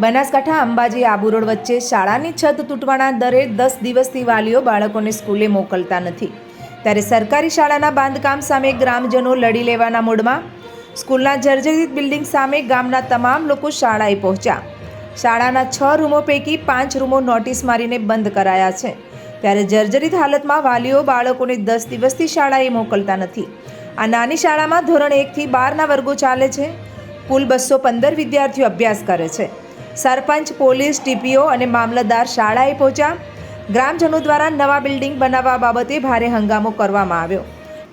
Banaskantha Ambaji Abu road વચ્ચે શાળાની છત તૂટવાના દરે 10 દિવસથી વાલીઓ બાળકોને સ્કૂલે મોકલતા નથી। ત્યારે સરકારી શાળાના બાંધકામ સામે ગ્રામજનો લડી લેવાના મૂડમાં સ્કૂલના જર્જરિત બિલ્ડિંગ સામે ગામના તમામ લોકો શાળાએ પહોંચ્યા। શાળાના 6 રૂમો પૈકી 5 રૂમો નોટિસ મારીને બંધ કરાયા છે। ત્યારે જર્જરિત હાલતમાં વાલીઓ બાળકોને 10 દિવસથી શાળાએ મોકલતા નથી। આ નાની શાળામાં ધોરણ 1 થી 12ના વર્ગો ચાલે છે। કુલ 215 વિદ્યાર્થીઓ અભ્યાસ કરે છે। સરપંચ, પોલીસ, ટીપીઓ અને મામલતદાર શાળાએ પહોંચ્યા। ગ્રામજનો દ્વારા નવા બિલ્ડિંગ બનાવવા બાબતે ભારે હંગામો કરવામાં આવ્યો।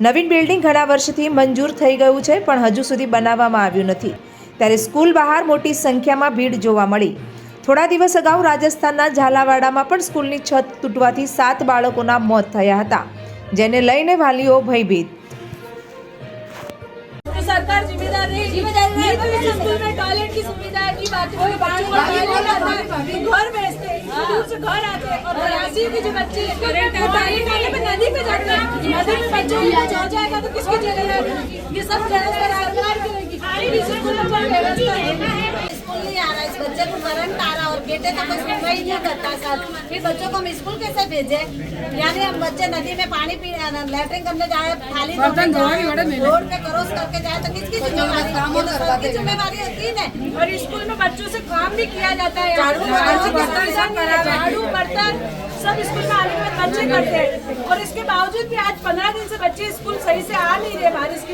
નવીન બિલ્ડિંગ ઘણા વર્ષથી મંજૂર થઈ ગયું છે, પણ હજુ સુધી બનાવવામાં આવ્યું નથી। ત્યારે સ્કૂલ બહાર મોટી સંખ્યામાં ભીડ જોવા મળી। થોડા દિવસ અગાઉ રાજસ્થાનના ઝાલાવાડામાં પણ સ્કૂલની છત તૂટવાથી 7 બાળકોના મોત થયા હતા, જેને લઈને વાલીઓ ભયભીત। सरकार जिम्मेदार नहीं तो इस स्कूल में टॉयलेट की सुविधा है की बात है। घर भेजते दूर से घर आते और बयासी की जो बच्चे नदी पे जाते हैं, नदी में बच्चों को हो जाएगा तो किसकी जगह है? ये सब सरकार करेगी। स्कूल में कोई व्यवस्था है, स्कूल नहीं आ रहा, इस बच्चे को करंट आ रहा और बेटे का कोई सुनवाई नहीं करता सर। फिर बच्चों को हम स्कूल कैसे भेजे? यानी हम बच्चे नदी में पानी पी लैट्रिन करने जाए, थाली रोड पे क्रॉस करके जाए तो किसकी जिम्मेवारी? सबकी जिम्मेवारी होती है। और स्कूल में बच्चों से काम भी किया जाता है, झाड़ू बर्तन सब स्कूल में आने के बाद बच्चे करते हैं। और इसके बावजूद भी आज 15 दिन से बच्चे स्कूल सही से आ नहीं रहे बारिश की